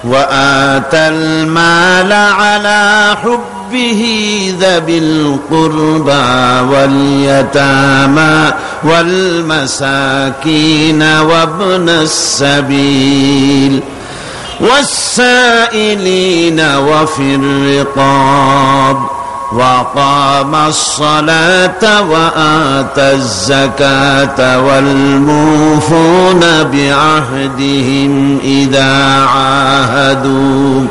وآتى المال على حبه ذوي القربى واليتامى والمساكين وابن السبيل والسائلين وفي الرقاب وأقام الصلاة وآتى الزكاة والموفون بعهدهم إذا عاهدوا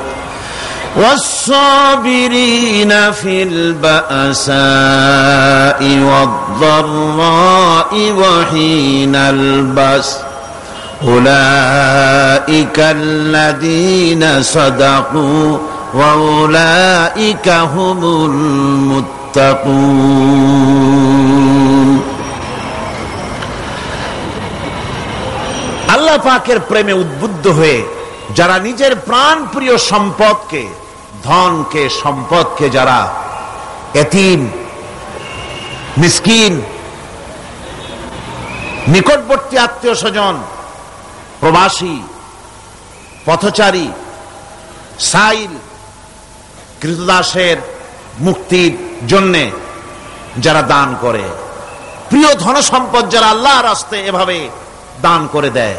والصابرين في البأساء والضراء وحين البأس أولئك الذين صدقوا وأولئك هم المتقون। আল্লাহ পাকের প্রেমে উদ্বুদ্ধ হয়ে যারা নিজের প্রাণ প্রিয় সম্পদকে, ধনকে, সম্পদকে যারা এতিম, মিসকিন, নিকটবর্তী আত্মীয় স্বজন, প্রবাসী, পথচারী, সাইল, কৃতদাসের মুক্তির জন্যে যারা দান করে, প্রিয় ধন সম্পদ যারা আল্লাহর রাস্তায় এভাবে দান করে দেয়,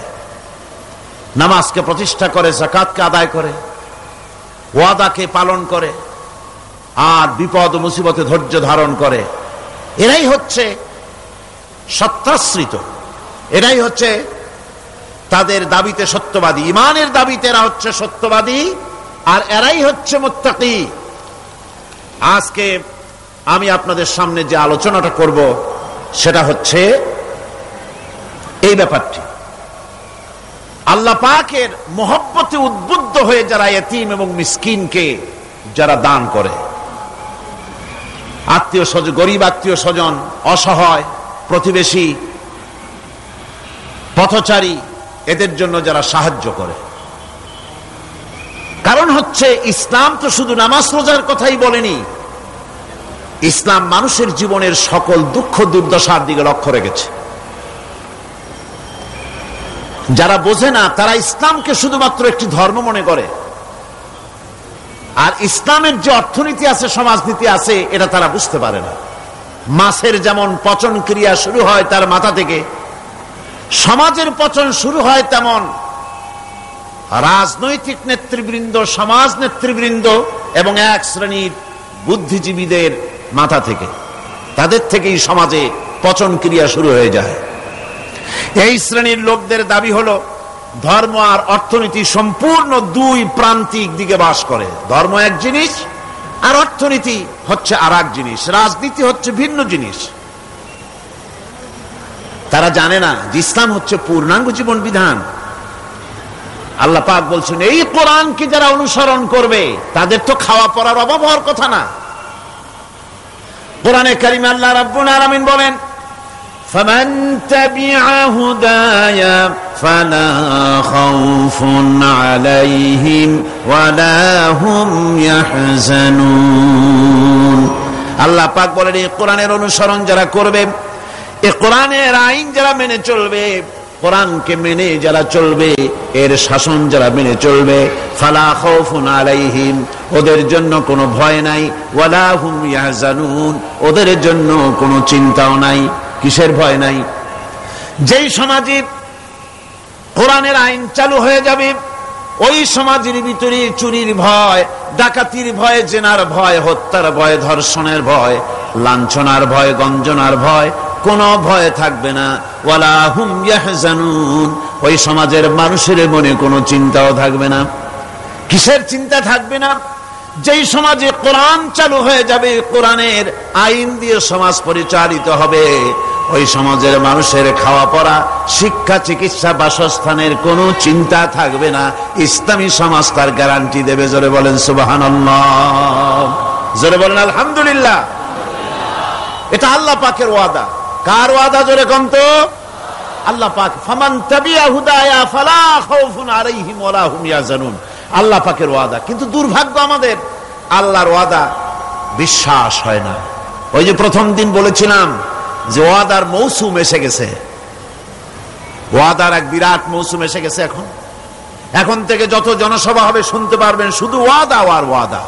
নামাজকে প্রতিষ্ঠা করে, যাকাতকে আদায় করে, ওয়াদাকে পালন করে, আর বিপদ ও মুসিবতে ধৈর্য ধারণ করে, এরাই হচ্ছে সত্যাশ্রিত, এরাই হচ্ছে তাদের দাবিতে সত্যবাদী, ইমানের দাবিতে এরা হচ্ছে সত্যবাদী, আর এরাই হচ্ছে মুত্তাকি। আজকে আমি আপনাদের সামনে যে আলোচনাটা করব সেটা হচ্ছে এই ব্যাপারটি। আল্লাহ পাকের মহব্বতে উদ্বুদ্ধ হয়ে যারা এতিম এবং মিসকিনকে যারা দান করে, আত্মীয় স্বজন, গরিব আত্মীয় স্বজন, অসহায় প্রতিবেশী, পথচারী, এদের জন্য যারা সাহায্য করে। কারণ হচ্ছে ইসলাম তো শুধু নামাজ রোজার কথাই বলেনি, ইসলাম মানুষের জীবনের সকল দুঃখ দুর্দশার দিকে লক্ষ্য রেখেছে। যারা বোঝে না তারা ইসলামকে শুধুমাত্র একটি ধর্ম মনে করে, আর ইসলামের যে অর্থনীতি আছে, সমাজনীতি আছে, এটা তারা বুঝতে পারে না। মাছের যেমন পচন ক্রিয়া শুরু হয় তার মাথা থেকে, সমাজের পচন শুরু হয় তেমন রাজনৈতিক নেতৃবৃন্দ, সমাজ নেতৃবৃন্দ এবং এক শ্রেণীর বুদ্ধিজীবীদের মাথা থেকে, তাদের থেকেই সমাজে পচন ক্রিয়া শুরু হয়ে যায়। এই শ্রেণীর লোকদের দাবি হলো ধর্ম আর অর্থনীতি সম্পূর্ণ দুই প্রান্তিক দিকে বাস করে। ধর্ম এক জিনিস আর অর্থনীতি হচ্ছে আর এক জিনিস, রাজনীতি হচ্ছে ভিন্ন জিনিস। তারা জানে না যে ইসলাম হচ্ছে পূর্ণাঙ্গ জীবন বিধান। আল্লাহ পাক বলছেন এই কোরআনকে যারা অনুসরণ করবে তাদের তো খাওয়া পড়ার অভাব হওয়ার কথা না। কোরআনে কারিমে আল্লাহ রাব্বুল আলামিন বলেন, ফামান তাবিআ হুদায়া ফালা খাউফুন আলাইহিম ওয়ালা হুম ইয়াহজানুন। আল্লাহ পাক বলেন এই কোরআনের অনুসরণ যারা করবে, এই কোরআনের আইন যারা মেনে চলবে, কোরআনকে মেনে যারা চলবে, এর শাসন যারা মেনে চলবে, ফালা খাউফুন আলাইহিম, ওদের জন্য কোনো ভয় নাই, ওয়ালা হুম ইয়াহজানুন, ওদের জন্য কোনো চিন্তাও নাই। কিসের ভয় নাই? যেই সমাজে কোরআনের আইন চালু হয়ে যাবে, ওই সমাজের ভিতরে চুরির ভয়, ডাকাতির ভয়, জেনার ভয়, হত্যার ভয়, ধর্ষণের ভয়, লাঞ্ছনার ভয়, গঞ্জনার ভয়, কোনো ভয় থাকবে না। ওয়ালা হুম ইয়াহজানুন, ওই সমাজের মানুষের মনে কোনো চিন্তাও থাকবে না। কিসের চিন্তা থাকবে না? যেই সমাজে কোরআন চালু হয়ে যাবে, কোরআনের আইন দিয়ে সমাজ পরিচালিত হবে, ওই সমাজের মানুষের খাওয়া পড়া, শিক্ষা, চিকিৎসা, বাসস্থানের কোনো চিন্তা থাকবে না। ইসলামী সমাজ তার গ্যারান্টি দেবে। জোরে বলেন সুবহানাল্লাহ, জোরে বলেন আলহামদুলিল্লাহ। এটা আল্লাহ পাকের ওয়াদা। কার ওয়াদা? জোরে কোন তো? আল্লাহ পাক। ফামান তাবিআ হুদায়া ফালা খাউফুন আলাইহিম ওয়ালা হুম ইয়াহজানুন, আল্লাহ পাকের ওয়াদা। কিন্তু দুর্ভাগ্য আমাদের, আল্লাহর ওয়াদা বিশ্বাস হয় না। ওই যে প্রথম দিন বলেছিলাম যে ওয়াদার মৌসুম এসে গেছে, ওয়াদার এক বিরাট মৌসুম এসে গেছে। এখন এখন থেকে যত জনসভা হবে শুনতে পারবেন শুধু ওয়াদা আর ওয়াদা।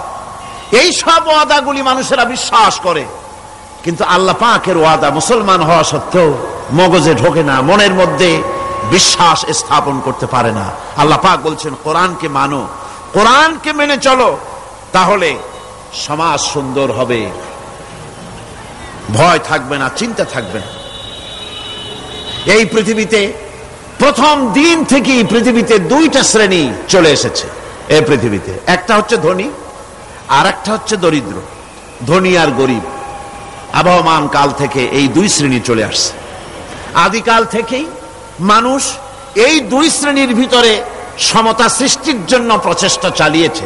এই সব ওয়াদাগুলি মানুষেরা বিশ্বাস করে, কিন্তু আল্লাহ পাকের ওয়াদা মুসলমান হওয়া সত্ত্বেও মগজে ঢোকে না, মনের মধ্যে বিশ্বাস স্থাপন করতে পারে না। আল্লাহ পাক বলছেন কোরআনকে মানো, কোরআনকে মেনে চলো, তাহলে সমাজ সুন্দর হবে, ভয় থাকবে না, চিন্তা থাকবে না। এই পৃথিবীতে প্রথম দিন থেকেই পৃথিবীতে দুইটা শ্রেণী চলে এসেছে। এই পৃথিবীতে একটা হচ্ছে ধনী আর একটা হচ্ছে দরিদ্র, ধনী আর গরিব। আবহমান কাল থেকে এই দুই শ্রেণী চলে আসছে। আদিকাল থেকেই মানুষ এই দুই শ্রেণীর ভিতরে সমতা সৃষ্টির জন্য প্রচেষ্টা চালিয়েছে।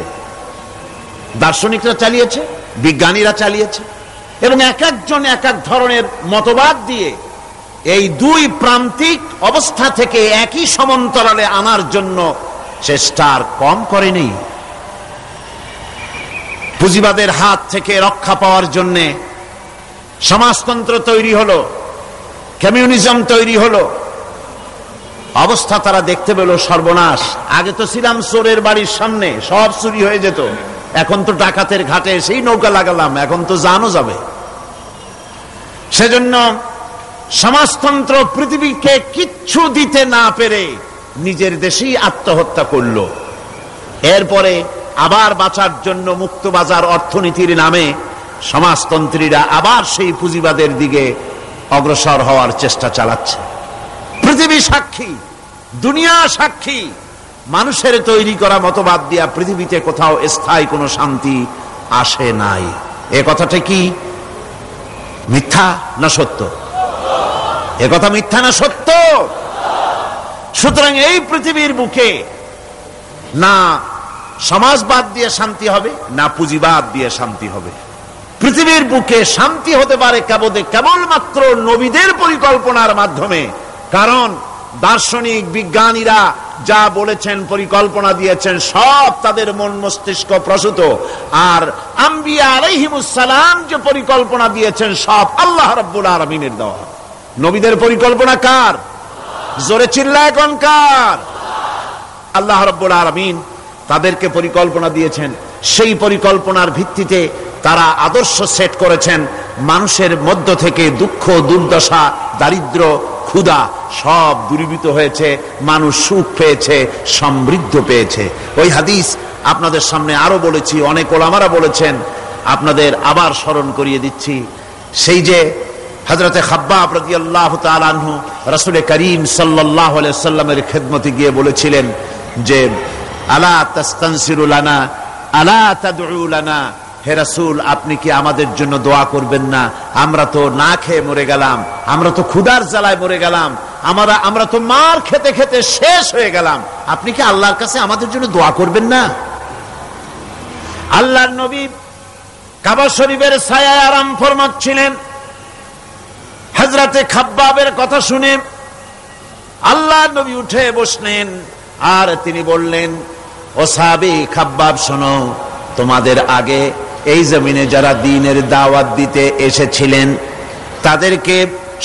দার্শনিকরা চালিয়েছে, বিজ্ঞানীরা চালিয়েছে, এবং এক একজন এক এক ধরনের মতবাদ দিয়ে এই দুই প্রান্তিক অবস্থা থেকে একই সমান্তরালে আনার জন্য চেষ্টা কম করেনি। পুঁজিবাদের হাত থেকে রক্ষা পাওয়ার জন্য সমাজতন্ত্র তৈরি হলো, কমিউনিজম তৈরি হলো। অবস্থা তারা দেখতে পেল সর্বনাশ। আগে তো ছিলাম চোরের বাড়ির সামনে, সব চুরি হয়ে যেত, এখন তো ডাকাতের ঘাটে সেই নৌকা লাগালাম, এখন তো জানও যাবে। সেজন্য সমাজতন্ত্র পৃথিবীকে কিচ্ছু দিতে না পেরে নিজের দেশেই আত্মহত্যা করল। এরপরে আবার বাঁচার জন্য মুক্ত বাজার অর্থনীতির নামে সমাজতন্ত্রীরা আবার সেই পুঁজিবাদের দিকে অগ্রসর হওয়ার চেষ্টা চালাচ্ছে। পৃথিবী সাক্ষী, দুনিয়া সাক্ষী, মানুষের তৈরি করা মতবাদ দিয়া পৃথিবীতে কোথাও স্থায়ী কোনো শান্তি আসে নাই। এ কথাটা কি মিথ্যা না সত্য? এ কথা মিথ্যা না সত্য? সুতরাং এই পৃথিবীর বুকে না সমাজবাদ দিয়ে শান্তি হবে, না পুঁজিবাদ দিয়ে শান্তি হবে। পৃথিবীর বুকে শান্তি হতে পারে কেবলমাত্র নবীদের পরিকল্পনার মাধ্যমে। কারণ দার্শনিক বিজ্ঞানীরা যা বলেছেন, পরিকল্পনা দিয়েছেন, সব তাদের মন মস্তিষ্ক প্রসূত। আর আম্বিয়া আলাইহিমুস সালাম যে পরিকল্পনা দিয়েছেন, সব আল্লাহ রাব্বুল আলামিনের দেওয়া। নবীদের পরিকল্পনা কার? জোরে চিল্লায় কোন কার? আল্লাহ রাব্বুল আলামিন তাদেরকে পরিকল্পনা দিয়েছেন। সেই পরিকল্পনার ভিত্তিতে তারা আদর্শ সেট করেছেন। মানুষের মধ্য থেকে দুঃখ, দুর্দশা, দারিদ্র, ক্ষুধা সব দূরীভূত হয়েছে, মানুষ সুখ পেয়েছে, সমৃদ্ধ পেয়েছে। ওই হাদিস আপনাদের সামনে আরো বলেছি, অনেক ওলামারা বলেছেন, আপনাদের আবার স্মরণ করিয়ে দিচ্ছি। সেই যে হযরতে খাব্বাব রাদিয়াল্লাহু তাআলা আনহু রাসূল করিম সাল্লাল্লাহু আলাইহি সাল্লামের খেদমতে গিয়ে বলেছিলেন যে আলা তাস্তানসিরু লানা আলা তাদউ লানা, হে রাসূল আপনি কি আমাদের জন্য দোয়া করবেন না? আমরা তো না খেয়ে মরে গেলাম, আমরা তো ক্ষুধার জ্বালায় মরে গেলাম, আমরা তো মার খেতে খেতে শেষ হয়ে গেলাম, আপনি কি আল্লাহর কাছে আমাদের জন্য দোয়া করবেন না? আল্লাহর নবী কাবা শরীফের ছায়ায় আরাম ফরমাচ্ছিলেন। হযরতে খাব্বাবের কথা শুনে আল্লাহর নবী উঠে বসলেন আর তিনি বললেন, ও সাহাবী খাব্বাব শোনো, তোমাদের আগে এই জমিনে যারা দ্বীনের দাওয়াত দিতে এসেছিলেন তাদেরকে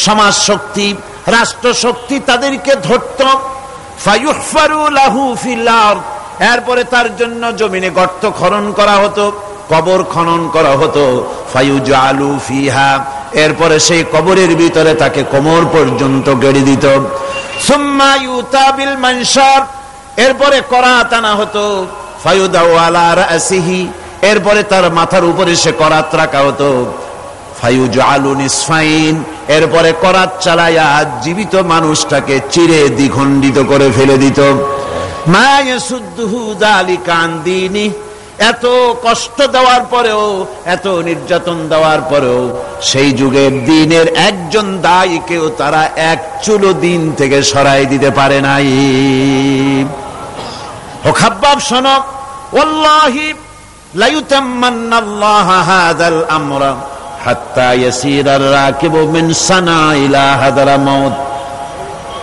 সমাজ শক্তি, রাষ্ট্র শক্তি তাদেরকে ধরত। ফায়ুহফারু লাহু ফিল আরদ, এরপরে তার জন্য জমিনে গর্ত খনন করা হতো, কবর খনন করা হতো। ফায়ুজালু ফিহা, এরপরে সেই কবরের ভিতরে তাকে কোমর পর্যন্ত গেড়ে দিত। সুম্মা ইউতা বিল মানশার, এরপরে করাত আনা হতো। ফায়ুদাউ আলা রাসিহি, এরপরে তার মাথার উপরে সে করাত রাখা হতো। ফায়ুজালু নিসফাইন, এরপরে করাত চালায়া জীবিত মানুষটাকে চিরে দ্বিখণ্ডিত করে ফেলে দিত। মা ইয়াসুদ্দুহু যালিকা আন দীনি, এত কষ্ট দেওয়ার পরেও, এত নির্যাতন দেওয়ার পরেও সেই যুগের দ্বীনের একজন দায়ীকেও তারা এক চুলো দিন থেকে সরাই দিতে পারে নাই। ও খাব্বাব শোনো, ওয়াল্লাহি লা ইউতাম্মান্নাল্লাহু হাযাল আমরা হাত্তা ইয়াসিরার রাকিবু মিন সানা ইলা হাদরামাউত।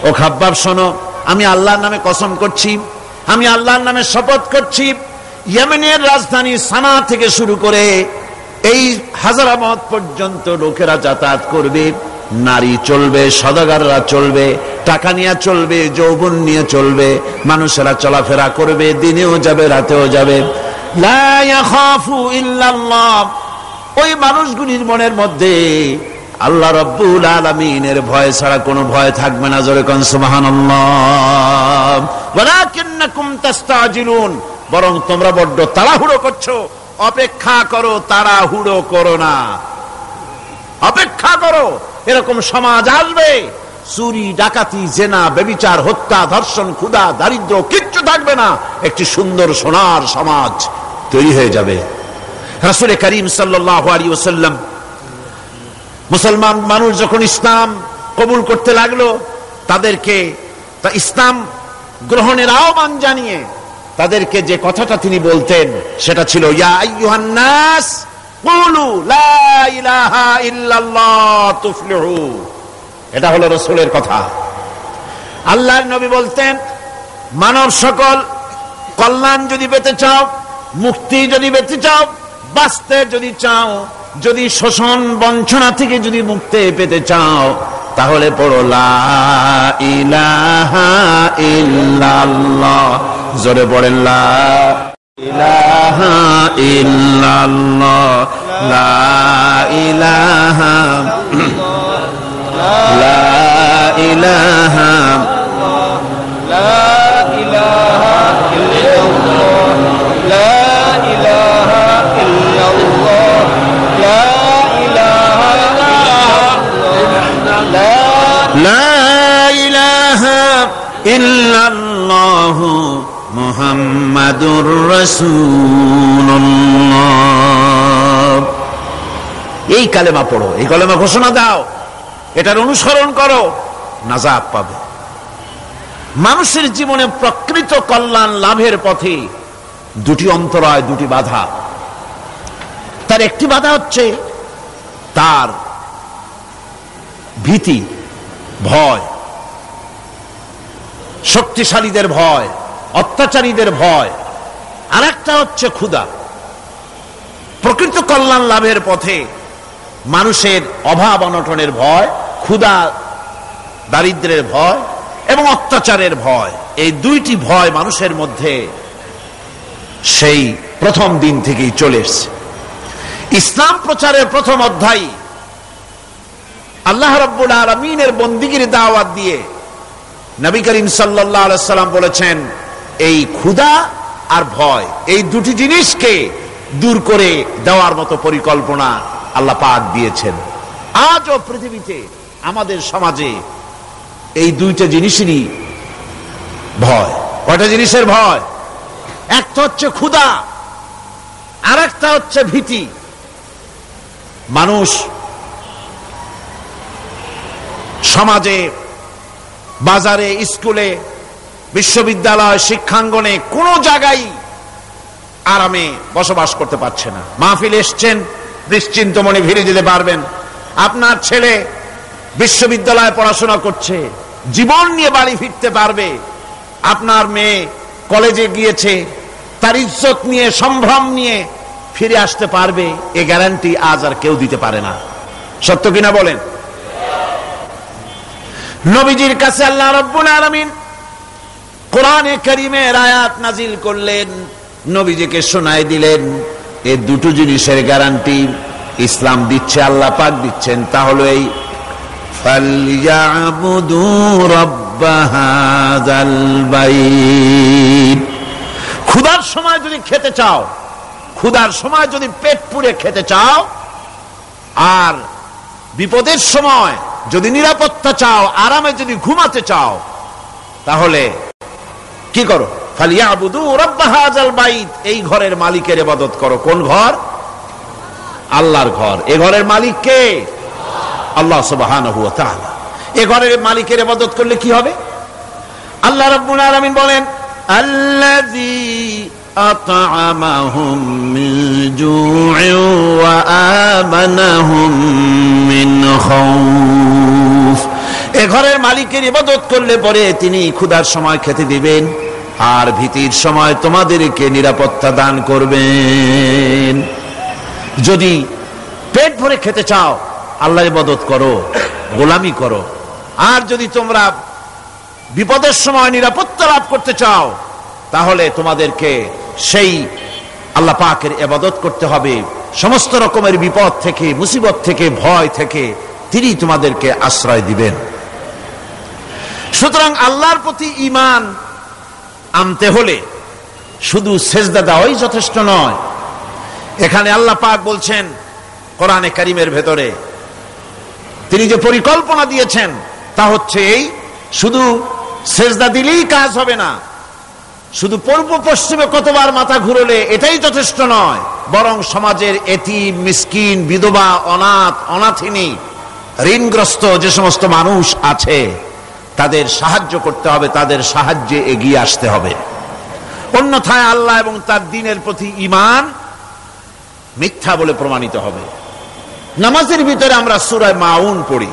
ও খাব্বাব শোনো, আমি আল্লাহর নামে কসম করছি, আমি আল্লাহর নামে শপথ করছি, ইয়েমেনের রাজধানী সানা থেকে শুরু করে এই হাজারামাউত পর্যন্ত লোকেরা যাতায়াত করবে। নারী চলবে, সওদাগররা চলবে, টাকা নিয়ে চলবে, যৌবন নিয়ে চলবে, মানুষেরা চলাফেরা করবে, দিনেও যাবে রাতেও যাবে। লা ইয়াখাফু ইল্লাল্লাহ, ওই মানুষগুলির মনের মধ্যে আল্লাহ রাব্বুল আলামিনের ভয় ছাড়া কোনো ভয় থাকবে না। জোরে কোন সুবহানাল্লাহ। ওয়ালাকিন্নাকুম তাস্তাজিলুন, বরং তোমরা বড্ড তাড়াহুড়ো করছো। অপেক্ষা করো, তাড়াহুড়ো করো না, অপেক্ষা করো। এরকম সমাজ আসবে, চুরি, ডাকাতি, জেনা, ব্যভিচার, হত্যা, ধর্ষণ, ক্ষুধা, দারিদ্র কিচ্ছু থাকবে না। একটি সুন্দর সোনার সমাজ তৈরি হয়ে যাবে। রাসূল করিম সাল্লাল্লাহু আলাইহি ওয়াসাল্লাম মুসলমান মানুষ যখন ইসলাম কবুল করতে লাগলো, তাদেরকে ইসলাম গ্রহণের আহ্বান জানিয়ে তাদেরকে যে কথাটা তিনি বলতেন সেটা ছিল, ইয়া আইয়ুহান নাস কুলু লা ইলাহা ইল্লাল্লাহ তুফলিহু। এটা হলো রাসূলের কথা। আল্লাহর নবী বলতেন, মানব সকল কল্যাণ যদি পেতে চাও, মুক্তি যদি পেতে চাও, বাঁচতে যদি চাও, যদি শোষণ বঞ্চনা থেকে যদি মুক্তি পেতে চাও, তাহলে পড়ো লা ইলাহা ইল্লাল্লাহ। জোরে পড়েন লা ইলাহা ইল্লাল্লাহ, লা ইলাহা লা ইলাহা লা ইলাহা ইল্লাল্লাহ, লা ইলাহা ইল্লাল্লাহ, লা ইলাহা ইল্লাল্লাহ, লা ইলাহা ইল্লাল্লাহ মুহাম্মাদুর রাসূলুল্লাহ। এই কালেমা পড়ো, এই কালেমা ঘোষণা দাও, এটার অনুসরণ করো, নাজাত পাবে। মানুষের জীবনে প্রকৃত কল্যাণ লাভের পথে দুটি অন্তরায়, দুটি বাধা। তার একটি বাধা হচ্ছে তার ভীতি, ভয়, শক্তিশালীদের ভয়, অত্যাচারীদের ভয়। আর একটা হচ্ছে ক্ষুধা। প্রকৃত কল্যাণ লাভের পথে মানুষের অভাব অনটনের ভয়, ক্ষুধা দারিদ্রের ভয় এবং অত্যাচারের ভয়, এই দুইটি ভয় মানুষের মধ্যে সেই প্রথম দিন থেকেই চলে এসেছে। ইসলাম প্রচারের প্রথম অধ্যায় আল্লাহ রাব্বুল আলামিনের বন্দিগির দাওয়াত দিয়ে নবী করিম সাল্লাল্লাহু আলাইহি সাল্লাম বলেছেন, এই ক্ষুধা আর ভয়, এই দুটি জিনিসকে দূর করে দেওয়ার মতো পরিকল্পনা আল্লাহ পাক দিয়েছেন। আজও পৃথিবীতে আমাদের সমাজে এই দুইটা জিনিসেরই ভয়। কয়টা জিনিসের ভয়? একটা হচ্ছে ক্ষুধা, আর একটা হচ্ছে ভীতি। মানুষ সমাজে, বাজারে, স্কুলে, বিশ্ববিদ্যালয়, শিক্ষাঙ্গনে কোনো জায়গায় আরামে বসবাস করতে পারছে না। মাহফিল এসছেন, নিশ্চিন্ত মনে ফিরে যেতে পারবেন। আপনার ছেলে বিশ্ববিদ্যালয়ে পড়াশোনা করছে, জীবন নিয়ে বাড়ি ফিরতে পারবে। আপনার মেয়ে কলেজে গিয়েছে, তার ইজ্জত নিয়ে, সম্ভ্রম নিয়ে ফিরে আসতে পারবে, এ গ্যারান্টি আজ আর কেউ দিতে পারে না। সত্য কিনা বলেন? নবীজির কাছে আল্লাহ রাব্বুল আলামিন কোরআনে কারীমের আয়াত নাজিল করলেন, নবীজিকে শোনায় দিলেন। এই দুটো জিনিসের গ্যারান্টি ইসলাম দিচ্ছে, আল্লাহ পাক দিচ্ছেন। তাহলে এই ফালইয়াবুদু রাব্ব হাযাল বাইত। ক্ষুধার সময় যদি খেতে চাও, ক্ষুধার সময় যদি পেট পুড়ে খেতে চাও, আর বিপদের সময় যদি নিরাপত্তা চাও, আরামে যদি ঘুমাতে চাও, তাহলে কি করো? ফালইয়াবুদু রাব্ব হাযাল বাইত। এই ঘরের মালিকের ইবাদত করো। কোন ঘর? আল্লাহর ঘর। এই ঘরের মালিক কে? আল্লাহ সুবহানাহু ওয়া তাআলা। এই ঘরের মালিকের ইবাদত করলে কি হবে? আল্লাহ রাব্বুল আলামিন বলেন, আল্লাযী আত'আমাহুম মিন জু'ইন ওয়া আমানাহুম মিন খাউফ। এই ঘরের মালিকের ইবাদত করলে পরে তিনি ক্ষুধার সময় খেতে দিবেন, আর ভীতির সময় তোমাদেরকে নিরাপত্তা দান করবেন। যদি পেট ভরে খেতে চাও, আল্লাহর ইবাদত করো। গোলামি করো। আর যদি তোমরা বিপদের সময় নিরাপত্তা লাভ করতে চাও তাহলে তোমাদেরকে সেই আল্লাহ পাকের ইবাদত করতে হবে। সমস্ত রকমের বিপদ থেকে, মুসিবত থেকে, ভয় থেকে তিনি তোমাদেরকে আশ্রয় দিবেন। সুতরাং আল্লাহর প্রতি ঈমান আনতে হলে শুধু সেজদা দেওয়াই যথেষ্ট নয়। এখানে আল্লাহ পাক বলছেন কোরআনে কারীমের ভেতরে, তিনি যে পরিকল্পনা দিয়েছেন তা হচ্ছে এই, শুধু সেজদা দিলেই কাজ হবে না, শুধু পূর্ব পশ্চিমে কতবার মাথা ঘুরলে এটাই যথেষ্ট নয়, বরং সমাজের এতিম, মিসকিন, বিধবা, অনাথ, অনাথিনী, ঋণগ্রস্ত যে সমস্ত মানুষ আছে তাদের সাহায্য করতে হবে, তাদের সাহায্যে এগিয়ে আসতে হবে। অন্যথায় আল্লাহ এবং তার দ্বীনের প্রতি ঈমান মিথ্যা বলে প্রমাণিত হবে। নামাজের ভিতরে আমরা সূরা মাউন পড়ি,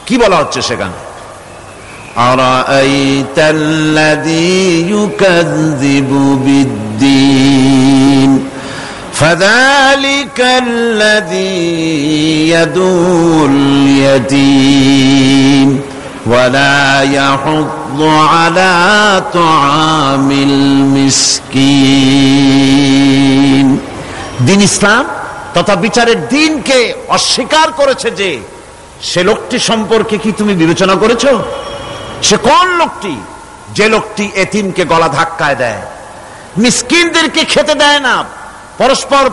কি বলা হচ্ছে সেখানে? আরাআইতাল্লাযী ইউকাযযিবু বিদ্দীন ফাযালিকাল্লাযী ইয়াদুল ইয়াতীম ওয়ালা ইয়াহুদ্দু আলা তুআমিল মিসকিন। দ্বীন ইসলাম তথা বিচারের দ্বীনকে অস্বীকার করেছে যে সে লোকটি সম্পর্কে কি তুমি বিবেচনা করেছো? সে কোন লোকটি? যে লোকটি এতিমকে গলা ধাক্কায় দেয়, মিসকিনদেরকে খেতে দেয় না,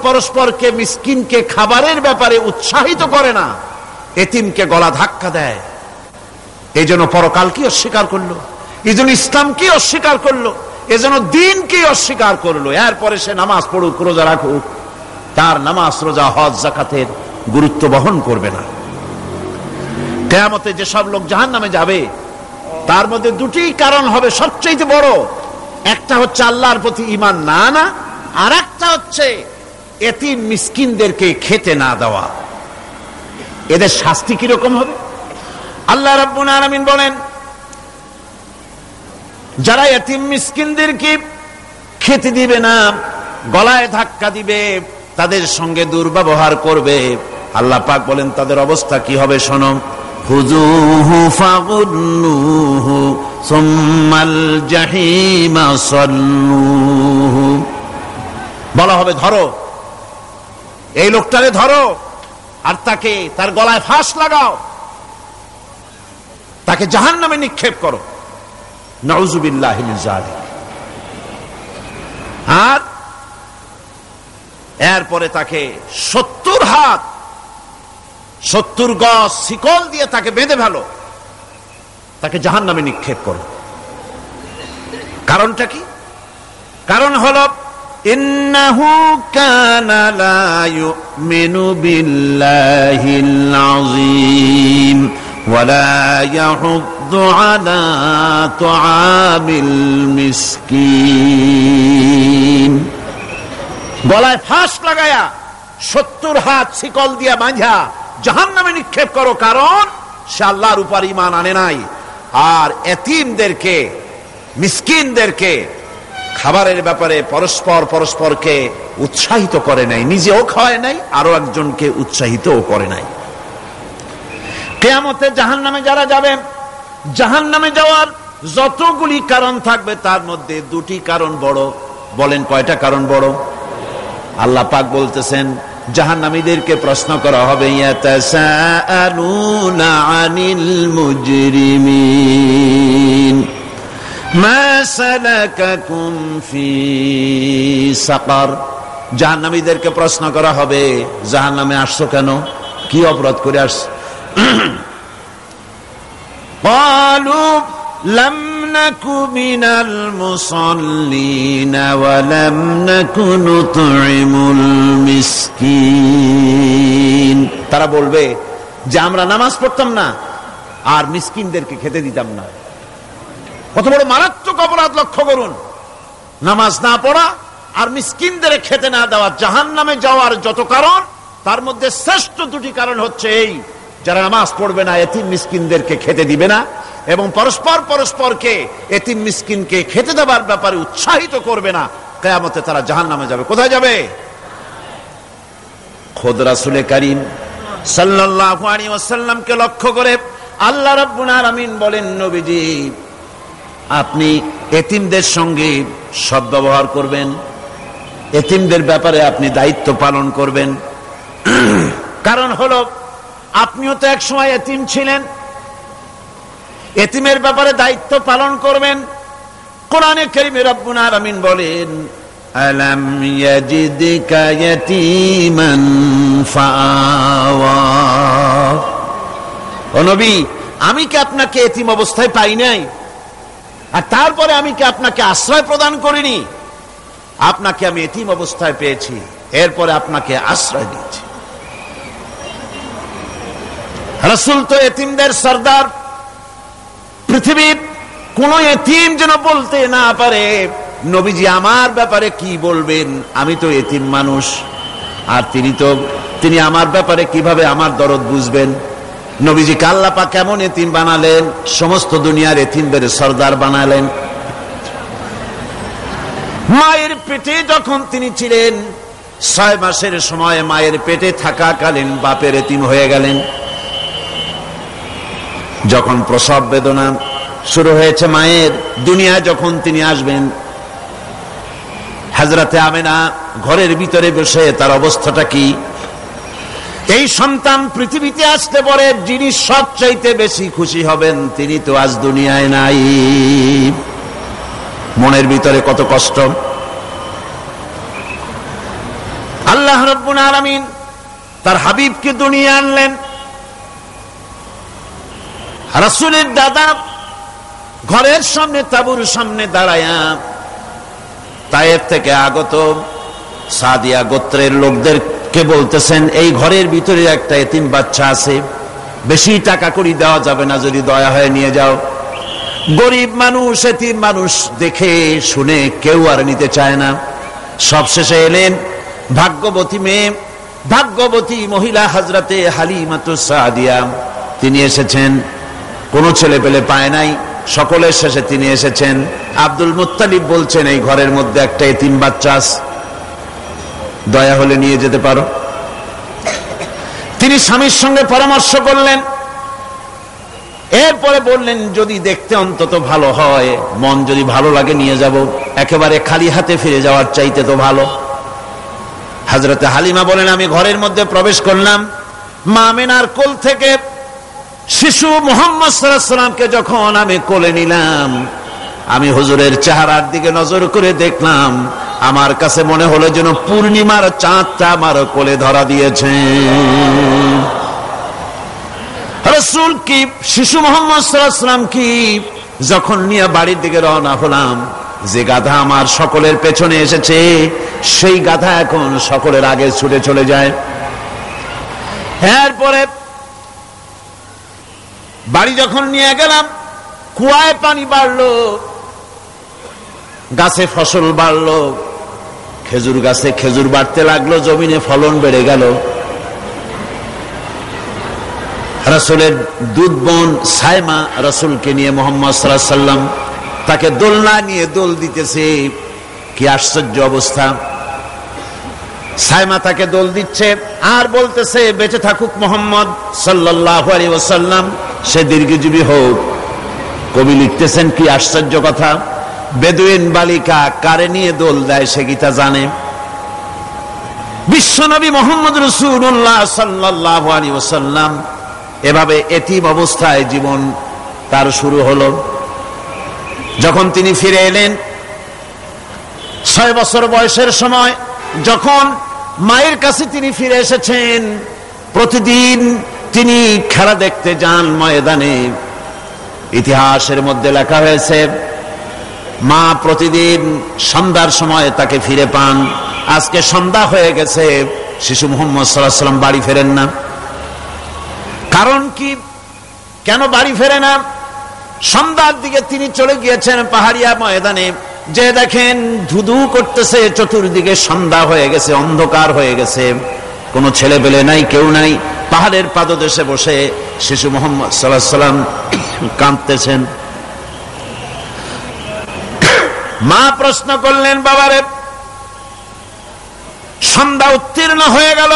পরস্পরকে মিসকিনকে খাবারের ব্যাপারে উৎসাহিত করে না, এতিমকে গলা ধাক্কা দেয়। এই জন্য পরকালকে অস্বীকার করলো, এই জন্য ইসলামকে অস্বীকার করলো, এই জন্য দ্বীনকে অস্বীকার করলো। এরপরে সে নামাজ পড়ুক, রোজা রাখুক, তার নামাজ, রোজা, হজ, যাকাতের গুরুত্ব বহন করবে না। কিয়ামতে যেসব লোক জাহান্নামে যাবে তার মধ্যে দুটি কারণ হবে সবচেয়ে বড়। একটা হচ্ছে আল্লাহর প্রতি ঈমান না আনা, আর একটা হচ্ছে এতিম মিসকিনদেরকে খেতে না দেওয়া। এদের শাস্তি কিরকম হবে? আল্লাহ রাব্বুল আলামিন বলেন, যারা এতিম মিসকিনদেরকে খেতে দিবে না, গলায় ধাক্কা দিবে, তাদের সঙ্গে দুর্ব্যবহার করবে, আল্লাহ পাক বলেন তাদের অবস্থা কি হবে শোনো। খুযূহু ফাগুল্লুহু সুম্মাল জাহিমা সাল্লুহু। বলা হবে ধরো এই লোকটারে, ধরো আর তাকে, তার গলায় ফাঁস লাগাও, তাকে জাহান্নামে নিক্ষেপ করো। নাউযুবিল্লাহি মিন যালিক। আর এরপরে তাকে 70 হাত 70 গজ শিকল দিয়ে তাকে বেঁধে ফেলো, তাকে জাহান্নামে নিক্ষেপ করো। কারণটা কি? কারণ হলো ইন্নাহু কানা লা ইউমিনু বিল্লাহিল আযীম ওয়া লা ইয়াহুদ্দু আলা তুআমিল মিসকিন। গলায় ফাঁস লাগায়া 70 হাত শিকল দিয়া বাঁধা জাহান্নামে নিক্ষেপ করো, কারণ সে আল্লাহর উপর ঈমান আনে নাই, আর এতিমদেরকে, মিসকিনদেরকে খাবারের ব্যাপারে পরস্পরকে উৎসাহিত করে নাই, নিজেও খাওয়ায় নাই, আরো একজনকে উৎসাহিতও করে নাই। কিয়ামতে জাহান্নামে যারা যাবে, জাহান্নামে যাওয়ার যতগুলি কারণ থাকবে তার মধ্যে দুটি কারণ বড়। বলেন কয়টা কারণ বড়? আল্লাহ পাক বলতেছেন জাহান্নামীদেরকে প্রশ্ন করা হবে, ইয়াতাসাআলুনা আনিল মুজরিমিন মা সালাকাকুম ফি সাকার। জাহান্নামীদেরকে প্রশ্ন করা হবে, জাহান্নামে আসছো কেন, কি অপরাধ করে আসছো? ক্বালু লাম নাকু মিনাল মুসাল্লিন ওয়া লাম নাকু নুতঈমুল মিসকিন। তারা বলবে যে আমরা নামাজ পড়তাম না আর মিসকিনদেরকে খেতে দিতাম না। কত বড় মারাত্মক অপরাধ লক্ষ্য করুন। নামাজ না পড়া আর মিসকিনদের খেতে না দেওয়া। জাহান্নামে যাওয়ার যত কারণ তার মধ্যে শ্রেষ্ঠ দুটি কারণ হচ্ছে এই, যারা নামাজ পড়বে না, এতিম মিসকিনদেরকে খেতে দিবে না, এবং পরস্পরকে এতিম মিসকিনকে খেতে দেওয়ার ব্যাপারে উৎসাহিত করবে না, কিয়ামতে তারা জাহান্নামে যাবে। কোথায় যাবে? খোদ রাসূলে কারীম সাল্লাল্লাহু আলাইহি ওয়াসাল্লামকে লক্ষ্য করে আল্লাহ রাব্বুল আলামিন বলেন, নবীজি আপনি এতিমদের সঙ্গে সদ্ব্যবহার করবেন, এতিমদের ব্যাপারে আপনি দায়িত্ব পালন করবেন। কারণ হলো আপনিও তো এক সময় এতিম ছিলেন, এতিমের ব্যাপারে দায়িত্ব পালন করবেন। কোরআনে কারীমে রব্বুল আলামিন বলেন, আলাম ইয়াজিদকা ইয়াতীমান ফাআওয়া। ও নবী, আমি কি আপনাকে এতিম অবস্থায় পাই নাই? আর তারপরে আমি কি আপনাকে আশ্রয় প্রদান করিনি? আপনাকে আমি এতিম অবস্থায় পেয়েছি, এরপরে আপনাকে আশ্রয় দিয়েছি। রাসূল তো এতিমদের সরদার। পৃথিবীর কোন এতিম যেন বলতে না পারে, নবীজি আমার ব্যাপারে কি বলবেন, আমি তো এতিম মানুষ, আর তিনি আমার ব্যাপারে কিভাবে আমার দরদ বুঝবেন। নবীজি আল্লাহ পাক কেমন এতিম বানালেন, সমস্ত দুনিয়ার এতিমদের সরদার বানালেন। মায়ের পেটে যখন তিনি ছিলেন, 6 মাসের সময় মায়ের পেটে থাকাকালীন বাপের এতিম হয়ে গেলেন। যখন প্রসব বেদনা শুরু হয়েছে মায়ের, দুনিয়া যখন তিনি আসবেন, হযরতে আমেনা ঘরের ভিতরে বসে তার অবস্থাটা কি? এই সন্তান পৃথিবীতে আসতে পরে যিনি সবচাইতে বেশি খুশি হবেন, তিনি তো আজ দুনিয়ায় নাই। মনের ভিতরে কত কষ্ট। আল্লাহ রাব্বুল আলামিন তার হাবিবকে দুনিয়া আনলেন। রাসূলের দাদা ঘরের সামনে তাঁবুর সামনে দাঁড়ায়া তায়েফ থেকে আগত সাদিয়া গোত্রের লোকদেরকে বলতেছেন, এই ঘরের ভিতরে একটা এতিম বাচ্চা আছে, বেশি টাকা করি দেওয়া যাবে না, যদি দয়া হয় নিয়ে যাও। গরিব মানুষ, এতিম মানুষ দেখে শুনে কেউ আর নিতে চায় না। সবশেষে এলেন ভাগ্যবতী মেয়ে, ভাগ্যবতী মহিলা হযরতে হালিমাতুস সাদিয়া। তিনি এসেছেন, কোনো ছেলে পেলে পায় নাই, সকলের শেষে তিনি এসেছেন। আব্দুল মুত্তালিব বলছেন, এই ঘরের মধ্যে একটা এতিম বাচ্চা আছে, দয়া হলে নিয়ে যেতে পারো। তিনি স্বামীর সঙ্গে পরামর্শ করলেন, এরপরে বললেন, যদি দেখতে অন্তত ভালো হয়, মন যদি ভালো লাগে নিয়ে যাব, একেবারে খালি হাতে ফিরে যাওয়ার চাইতে তো ভালো। হযরতে হালিমা বলেন, আমি ঘরের মধ্যে প্রবেশ করলাম, মা আমেনার কোল থেকে শিশু মুহাম্মদ সাল্লাল্লাহু আলাইহি ওয়াসাল্লামকে যখন আমি কোলে নিলাম, আমি হুজুরের চেহারার দিকে নজর করে দেখলাম, আমার কাছে মনে হলো যেন পূর্ণিমার চাঁদটা আমার কোলে ধরা দিয়েছে। রাসূল কি শিশু মুহাম্মদ সাল্লাল্লাহু আলাইহি ওয়াসাল্লাম কি যখন নিয়ে বাড়ির দিকে রওনা হলাম, যে গাধা আমার সকলের পেছনে এসেছে, সেই গাধা এখন সকলের আগে ছুটে চলে যায়। এরপরে বাড়ি যখন নিয়ে গেলাম, কুয়ায় পানি বাড়লো, গাছে ফসল বাড়লো, খেজুর গাছে খেজুর বাড়তে লাগলো, জমিনে ফলন বেড়ে গেল। রাসূলের দুধ বোন সায়মা রাসূলকে নিয়ে মুহাম্মদ সাল্লাল্লাহু আলাইহি ওয়াসাল্লাম তাকে দোলনা নিয়ে দোল দিতেছে। কি আশ্চর্য অবস্থা! সায়মা তাকে দোল দিচ্ছে আর বলতেছে, বেঁচে থাকুক মুহাম্মদ সাল্লাল্লাহু আলাইহি ওয়াসাল্লাম, সে দীর্ঘজীবী হোক। কবি লিখতেছেন, কি আশ্চর্য কথা! বেদুইন বালিকা কারে নিয়ে দোল দেয় সে কি তা জানে? বিশ্বনবী মুহাম্মদ রাসূলুল্লাহ সাল্লাল্লাহু আলাইহি ওয়াসাল্লাম এভাবে এতিম অবস্থায় জীবন তার শুরু হলো। যখন তিনি ফিরে এলেন 6 বছর বয়সের সময়, যখন মায়ের কাছে তিনি ফিরে এসেছেন, প্রতিদিন তিনি খেলা দেখতে যান ময়দানে। ইতিহাসের মধ্যে লেখা হয়েছে, মা প্রতিদিন সন্ধ্যার সময় তাকে ফিরে পান। আজকে সন্ধ্যা হয়ে গেছে, শিশু মুহাম্মদ সাল্লাল্লাহু আলাইহি ওয়াসাল্লাম বাড়ি ফেরেন না। কারণ কি, কেন বাড়ি ফেরে না? সন্ধ্যার দিকে তিনি চলে গিয়েছেন পাহাড়িয়া ময়দানে, যে দেখেন ধুধু করতেছে চতুর্দিকে, সন্ধ্যা হয়ে গেছে, অন্ধকার হয়ে গেছে, কোনো ছেলে পেলে নাই, কেউ নাই। পাহাড়ের পাদদেশে বসে শিশু মুহাম্মদ সাল্লাল্লাহু আলাইহি ওয়াসাল্লাম কাঁদতেছেন। মা প্রশ্ন করলেন, বাবারে, সন্ধ্যা উত্তীর্ণ হয়ে গেল,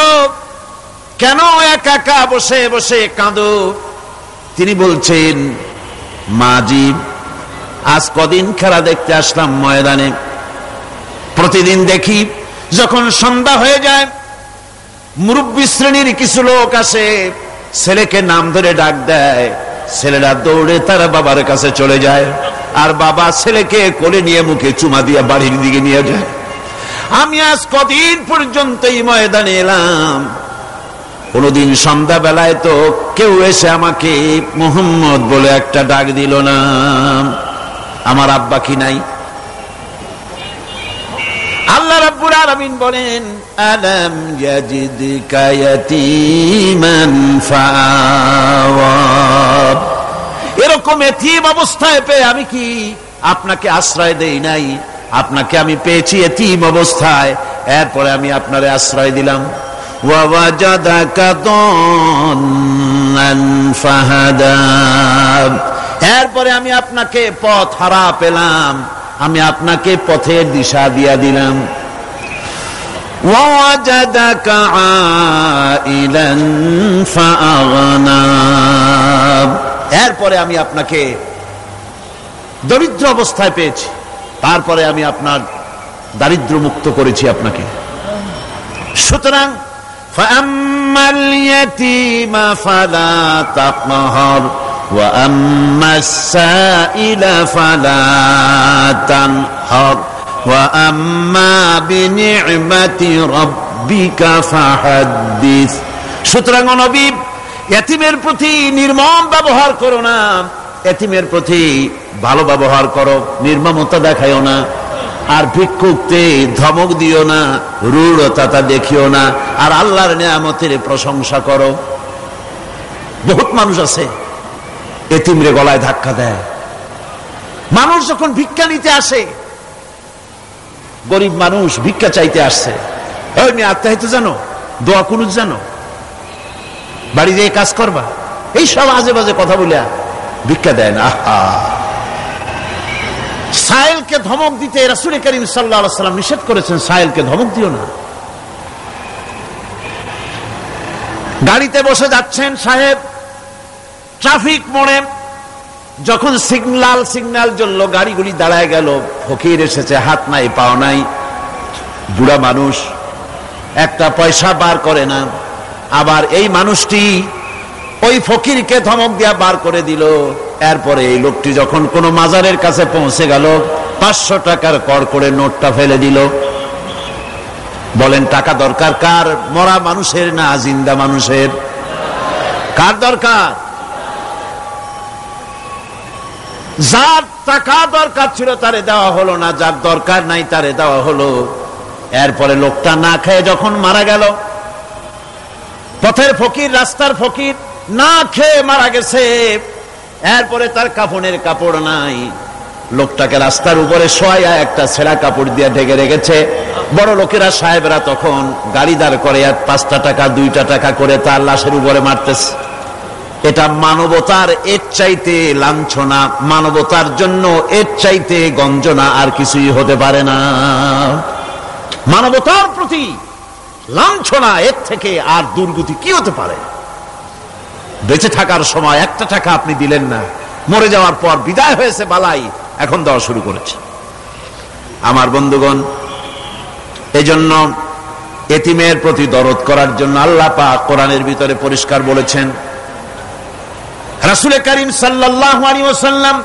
কেন একা একা বসে বসে কাঁদো? তিনি বলছেন, মাজি, আজ কদিন খেলা দেখতে আসলাম ময়দানে, প্রতিদিন দেখি যখন সন্ধ্যা হয়ে যায় মুরব্বী শ্রেণীর কিছু লোক আসে, ছেলেকে নাম ধরে ডাক দেয়, ছেলেরা দৌড়ে তার বাবার কাছে চলে যায়, আর বাবা ছেলেকে কোলে নিয়ে মুখে চুমা দিয়ে বাড়ির দিকে নিয়ে যায়। আমি আজ কদিন পর্যন্ত এই ময়দানে এলাম, কোনদিন সন্ধ্যা বেলায় তো কেউ এসে আমাকে মুহাম্মদ বলে একটা ডাক দিল না। আমার আব্বা কি নাই? আল্লাহ রাব্বুল আলামিন বলেন, আলাম ইয়াজিদকা ইয়াতীমান ফাআওয়া। এরকম এতিম অবস্থায় পেয়ে আমি কি আপনাকে আশ্রয় দেই নাই? আপনাকে আমি পেয়েছি এতিম অবস্থায়, এরপরে আমি আপনারে আশ্রয় দিলাম। ওয়া ওয়াজাদাকা দাল্লান ফাহাদা। এরপরে আমি আপনাকে পথ হারা পেলাম, আমি আপনাকে পথের দিশা দিয়া দিলাম। ওয়া ওয়াজাদাকা আইলান ফাআগনা। এরপরে আমি আপনাকে দরিদ্র অবস্থায় পেয়েছি, তারপরে আমি আপনার দারিদ্র মুক্ত করেছি আপনাকে। সুতরাং ফাআম্মাল ইয়াতীমা ফালা তাকহার ওয়া আম্মাস সাইলা ফালা তানহার ওয়া আম্মা বিনি'মাতি রাব্বিকা ফাহাদ্দিস। সুতরাং নবী, এতিমের প্রতি নির্মম ব্যবহার করো না, এতিমের প্রতি ভালো ব্যবহার করো, নির্মমতা দেখাইও না। আর ভিক্ষুককে ধমক দিও না, রূঢ়তা দেখিও না, আর আল্লাহর নিয়ামতের প্রশংসা করো। বহুত মানুষ আছে এতিমরে গলায় ধাক্কা দেয়। মানুষ যখন ভিক্ষা নিতে আসে, গরিব মানুষ ভিক্ষা চাইতে আসছে, ওই মেয়ে আত্মাহিত জানো, দোয়া কুনুত জানো, বাড়ি যেয়ে কাজ করবা, এই সব আজে বাজে কথা বলে ভিক্ষা দেয় না। সাইলকে ধমক দিতে রাসূল করিম সাল্লাল্লাহু আলাইহি ওয়াসাল্লাম নিষেধ করেছেন, সাইলকে ধমক দিও না। গাড়িতে বসে যাচ্ছেন সাহেব, ট্রাফিক মোড়ে যখন সিগন্যাল জ্বললো, গাড়িগুলি দাঁড়ায় গেল, ফকির এসেছে, হাত নাই পাও নাই, বুড়া মানুষ, একটা পয়সা বার করে না। আবার এই মানুষটি ওই ফকিরকে ধমক দিয়া বার করে দিল। এরপরে এই লোকটি যখন কোন মাজারের কাছে পৌঁছে গেল, 500 টাকার কড়কড়ে নোটটা ফেলে দিল। বলেন টাকা দরকার কার? মরা মানুষের না জিন্দা মানুষের? কার দরকার? যার টাকা দরকার ছিল তারে দেওয়া হলো না, যার দরকার নাই তারে দেওয়া হলো। এরপরে লোকটা না খেয়ে যখন মারা গেল, পথের ফকির, রাস্তার ফকির, না খেয়ে মারা গেছে। এরপরে তার কাফনের কাপড় নাই, লোকটাকে রাস্তার উপরে শোয়া একটা ছেঁড়া কাপড় দিয়ে ঢেকে রেখেছে। বড় লোকেরা, সাহেবরা তখন গাড়ি দাঁড় করে আর 5টা টাকা 2টা টাকা করে তার লাশের উপরে মারতেছে। এটা মানবতার এর চাইতে লাঞ্ছনা, মানবতার জন্য এর চাইতে গঞ্জনা আর কিছুই হতে পারে না। মানবতার প্রতি লাঞ্ছনা, এর থেকে আর দুর্গতি কি হতে পারে? বেঁচে থাকার সময় 1টা টাকা আপনি দিলেন না, মরে যাওয়ার পর বিদায় হয়েছে বালাই, এখন দেওয়া শুরু করেছে। আমার বন্ধুগণ, এজন্য এতিমের প্রতি দরদ করার জন্য আল্লাহ পাক কোরআনের ভিতরে পরিষ্কার বলেছেন। রাসূল করিম সাল্লাল্লাহু আলাইহি ওয়াসাল্লাম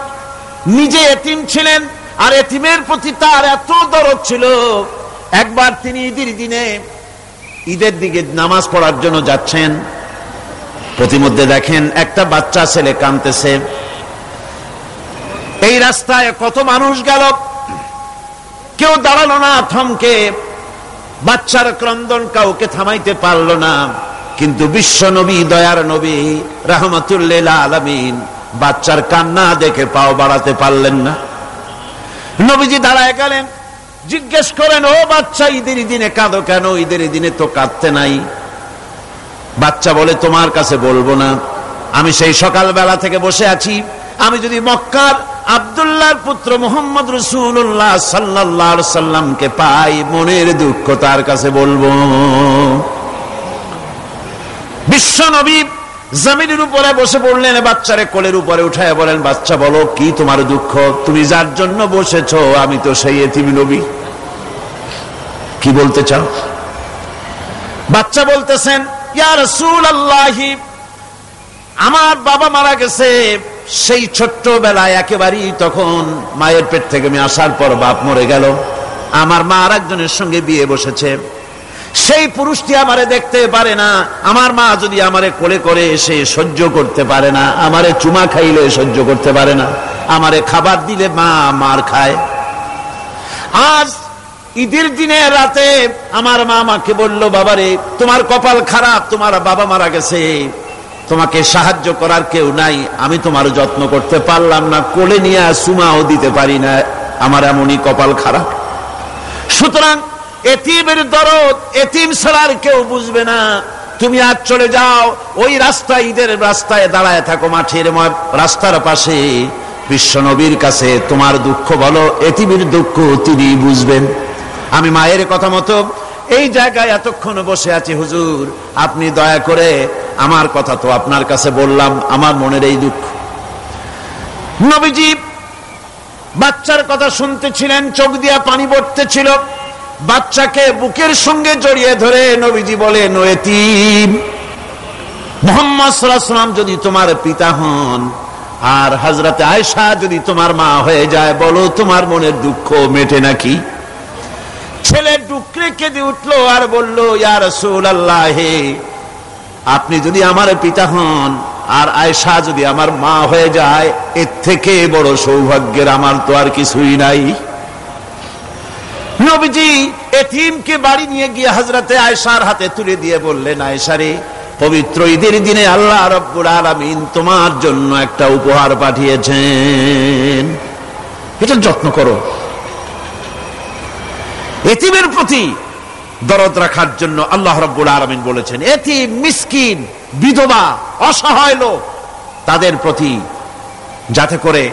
নিজে এতিম ছিলেন, আর এতিমের প্রতি তার এত দরদ ছিল, একবার তিনি ঈদের দিকে নামাজ পড়ার জন্য যাচ্ছেন, প্রতিমধ্যে দেখেন একটা বাচ্চা ছেলে কাঁদতেছে। এই রাস্তায় কত মানুষ গেল, কেউ দাঁড়ালো না থমকে, বাচ্চার ক্রন্দন কাউকে থামাইতে পারল না। কিন্তু বিশ্ব নবী, দয়ার নবী রাহমাতুল লিল আলামিন বাচ্চার কান্না দেখে পাও বাড়াতে পারলেন না। নবীজি দাঁড়ায় গেলেন, জিজ্ঞেস করেন, ও বাচ্চা, ঈদের দিনে কাঁদো কেন? ঈদের দিনে তো কাঁদতে নাই। বাচ্চা বলে, তোমার কাছে বলবো না, আমি সেই সকালবেলা থেকে বসে আছি, আমি যদি মক্কার আব্দুল্লাহর পুত্র মুহাম্মদ রাসূলুল্লাহ সাল্লাল্লাহু আলাইহি সাল্লামকে পাই, মনের দুঃখ তার কাছে বলবো। বিশ্ব নবী জমিনের উপরে বসে পড়লেন, বাচ্চারে কোলের উপরে উঠায় বলেন, বাচ্চা বলো কি তোমার দুঃখ, তুমি যার জন্য বসেছো আমি তো সেই এতিম নবী, কি বলতে চাও? বাচ্চা বলতেছেন, ইয়া রাসূলুল্লাহ, আমার বাবা মারা গেছে সেই ছোট্টবেলায়, একেবারেই তখন মায়ের পেট থেকে আমি আসার পর বাপ মরে গেল, আমার মা আর একজনের সঙ্গে বিয়ে বসেছে, সেই পুরুষটি আমারে দেখতে পারে না, আমার মা যদি আমারে কোলে করে এসে সহ্য করতে পারে না, আমারে চুমা খাইলে সহ্য করতে পারে না, আমারে খাবার দিলে মা মার খায়। আজ ঈদের দিনে রাতে আমার মা আমাকে বলল, বাবারে তোমার কপাল খারাপ, তোমার বাবা মারা গেছে, তোমাকে সাহায্য করার কেউ নাই, আমি তোমার যত্ন করতে পারলাম না, কোলে নিয়ে চুমাও দিতে পারি না, আমার এমনই কপাল খারাপ। সুতরাং এতিমের দরদ এতিম ছাড়ার কেউ বুঝবে না, তুমি আজ চলে যাও ওই রাস্তায়, ঈদের রাস্তায় দাঁড়ায় থাকো, মাঠের রাস্তার পাশে, বিশ্ব নবীর কাছে তোমার দুঃখ বলো, এতিমের দুঃখ তিনি বুঝবেন। আমি মায়ের কথা মতো এই জায়গায় এতক্ষণ বসে আছি, হুজুর আপনি দয়া করে, আমার কথা তো আপনার কাছে বললাম, আমার মনের এই দুঃখ। নবীজি বাচ্চার কথা শুনতেছিলেন, চোখ দিয়া পানি পড়তেছিল, বাচ্চাকে বুকের সঙ্গে জড়িয়ে ধরে নবীজি বলেন, ও এতিম, মুহাম্মদ সাল্লাল্লাহু আলাইহি ওয়াসাল্লাম যদি তোমার পিতা হন আর হযরতে আয়েশা যদি তোমার মা হয়ে যায়, বলো তোমার মনের দুঃখ মেটে নাকি? ছেলে ডুকরে কেঁদে উঠলো আর বলল, ইয়া রাসূলুল্লাহ, আপনি যদি আমার পিতা হন আর আয়েশা যদি আমার মা হয়ে যায়, এর থেকে বড় সৌভাগ্যের আমার তো আর কিছুই নাই। নবীজি এতিমকে বাড়ি নিয়ে গিয়ে হযরতে আয়েশার হাতে তুলে দিয়ে বললেন, আয়েশা রে, পবিত্র ঈদের দিনে আল্লাহ রাব্বুল আলামিন তোমার জন্য একটা উপহার পাঠিয়েছেন, এটা যত্ন করো। এতিমের প্রতি দরদ রাখার জন্য আল্লাহ রাব্বুল আলামিন বলেছেন, এতিম, মিসকিন, বিধবা, অসহায় লোক, তাদের প্রতি যাতে করে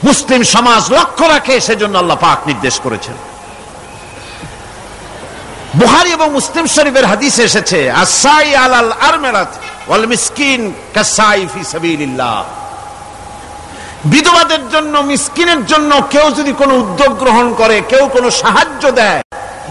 মুসলিম সমাজ লক্ষ্য রাখে, সেজন্য আল্লাহ পাক নির্দেশ করেছেন। বুখারী এবং মুসলিম শরীফের হাদিসে এসেছে, আস-সাই আলাল আরমালাত ওয়াল মিসকিন কাস-সাই ফি সাবিলিল্লাহ, বিধবাদের জন্য, মিসকিনের জন্য কেউ যদি কোনো উদ্যোগ গ্রহণ করে, কেউ কোনো সাহায্য দেয়,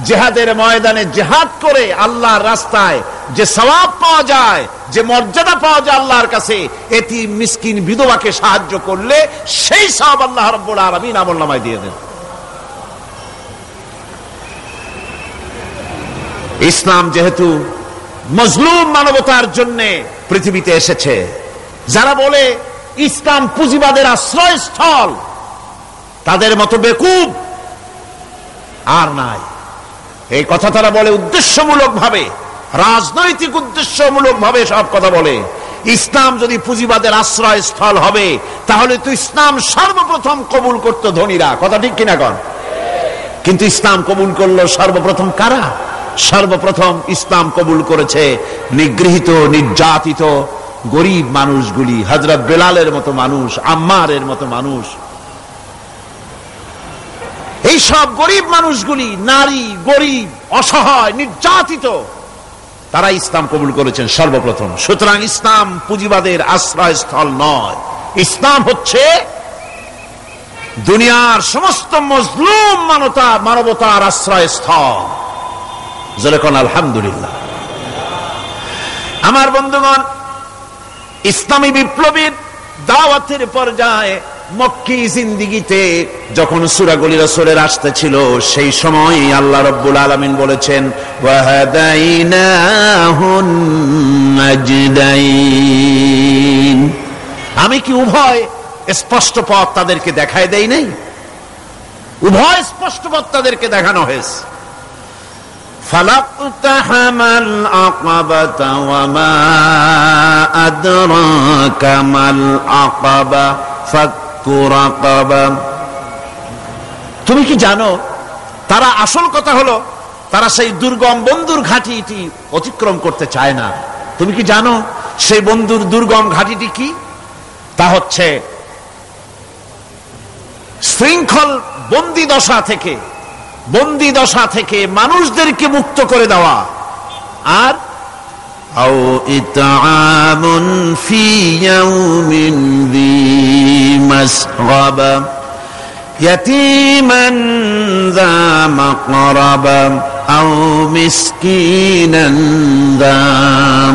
জিহাদের ময়দানে জিহাদ করে আল্লাহর রাস্তায় যে সওয়াব পাওয়া যায়, যে মর্যাদা পাওয়া যায় আল্লাহর কাছে, এতিম, মিসকিন, বিধবাকে সাহায্য করলে সেই সওয়াব আল্লাহ রাব্বুল আলামিন আমলনামায় দিয়ে দেন। ইসলাম যেহেতু মজলুম মানবতার জন্য পৃথিবীতে এসেছে, যারা বলে ইসলাম পুঁজিবাদের আশ্রয়স্থল, তাদের মতো বেকুব আর নাই। এই কথা তারা বলে উদ্দেশ্যমূলক ভাবে, রাজনৈতিক উদ্দেশ্যমূলক ভাবে সব কথা বলে। ইসলাম যদি পুঁজিবাদের আশ্রয়স্থল হবে, তাহলে তো ইসলাম সর্বপ্রথম কবুল করত ধনীরা, কথা ঠিক কিনা কন? কিন্তু ইসলাম কবুল করলো সর্বপ্রথম কারা? সর্বপ্রথম ইসলাম কবুল করেছে নিগৃহীত, নির্যাতিত গরিব মানুষগুলি, হযরত বেলালের মতো মানুষ, আম্মারের মতো মানুষ, এই সব গরিব মানুষগুলি, নারী, গরিব, অসহায়, নির্যাতিত, তারা ইসলাম কবুল করেছেন সর্বপ্রথম। সুতরাং ইসলাম পুঁজিবাদের আশ্রয়স্থল নয়, ইসলাম হচ্ছে দুনিয়ার সমস্ত মজলুম মানবতার আশ্রয়স্থল। যেরকম আলহামদুলিল্লাহ। আমার বন্ধুগণ, ইসলামী বিপ্লবীর দাওয়াতের পর্যায়ে মক্কি জিন্দেগিতে যখন সূরাগুলি রাসূলের আসতেছিল, সেই সময় আল্লাহ রাব্বুল আলামিন বলেছেন, ওয়াহাদাইনাহুন নাজদাইন, আমি কি উভয় স্পষ্ট পথ তাদেরকে দেখায় দেই নাই? উভয় স্পষ্ট পথ তাদেরকে দেখানো হয়েছে। ফালাকতাহামাল আকাবাতা ওয়া মা আদরাকা মাল আকাবা ফাক্কু রাকাবা। তুমি কি জানো, তারা আসল কথা হলো তারা সেই দুর্গম বন্ধুর ঘাঁটিটি অতিক্রম করতে চায় না। তুমি কি জানো সেই বন্ধুর দুর্গম ঘাঁটিটি কি? তা হচ্ছে শৃঙ্খল বন্দি দশা থেকে মানুষদেরকে মুক্ত করে দেওয়া আর আও ইতআমুন ফি ইয়াউমিন যী মাসগাবা ইয়াতীমান যা মাকরাবা আও মিসকিনান যা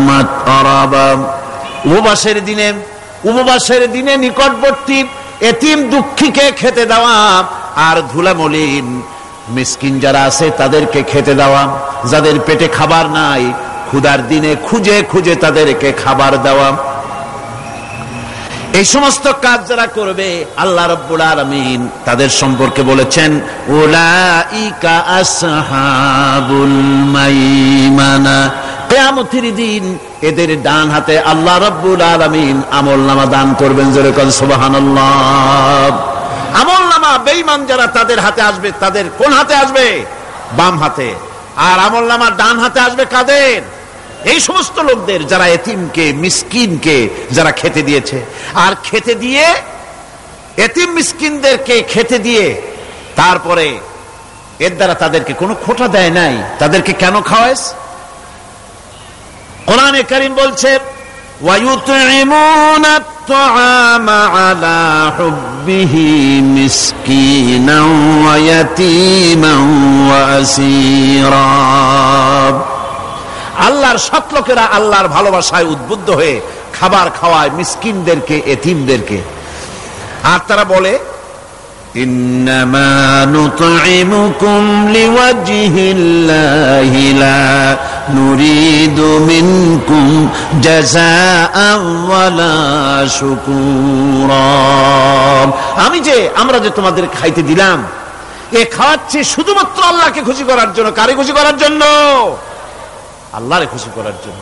মাতরাবা। উপবাসের দিনে নিকটবর্তী এতিম দুঃখীকে খেতে দেওয়া, আর ধুলামলিন মিসকিন যারা আছে তাদেরকে খেতে দেওয়া, যাদের পেটে খাবার নাই ক্ষুধার দিনে খুঁজে খুঁজে তাদেরকে খাবার দেওয়া। এই সমস্ত কাজ যারা করবে আল্লাহ রাব্বুল আলামিন তাদের সম্পর্কে বলেছেন উলাইকা আসহাবুল মাইমানা। কিয়ামতের দিন এদের ডান হাতে আল্লাহ রাব্বুল আলামিন আমলনামা দান করবেন। জোরে বলেন সুবহানাল্লাহ। আমলনামা বেঈমান যারা তাদের হাতে আসবে, তাদের কোন হাতে আসবে? বাম হাতে। আর আমলনামা ডান হাতে আসবে কাদের? এই সমস্ত লোকদের যারা এতিমকে মিসকিনকে যারা খেতে দিয়েছে। আর খেতে দিয়ে এতিম মিসকিনদেরকে খেতে দিয়ে তারপরে এর দ্বারা তাদেরকে কোনো খোটা দেয় নাই। তাদেরকে কেন খাওয়াস? কোরআনে কারীম বলছে ওয়ায়ুতঈমুনা আত-তাআমা আলা হুব্বিহি মিসকিনান ওয়া ইয়াতীমান ওয়া আসীরা। আল্লাহর সৎ লোকেরা আল্লাহর ভালোবাসায় উদ্বুদ্ধ হয়ে খাবার খাওয়ায় মিসকিনদেরকে, এতিমদেরকে। আর তারা বলে ইন্নামা নুতঈমুকুম লিওয়াজহিল্লাহি লা নুরিদু মিনকুম জাযাআন ওয়ালা শুকুরা। আমরা যে তোমাদের খাইতে দিলাম, এ খাওয়াচ্ছি শুধুমাত্র আল্লাহকে খুশি করার জন্য। কারে খুশি করার জন্য? আল্লাহরে খুশি করার জন্য।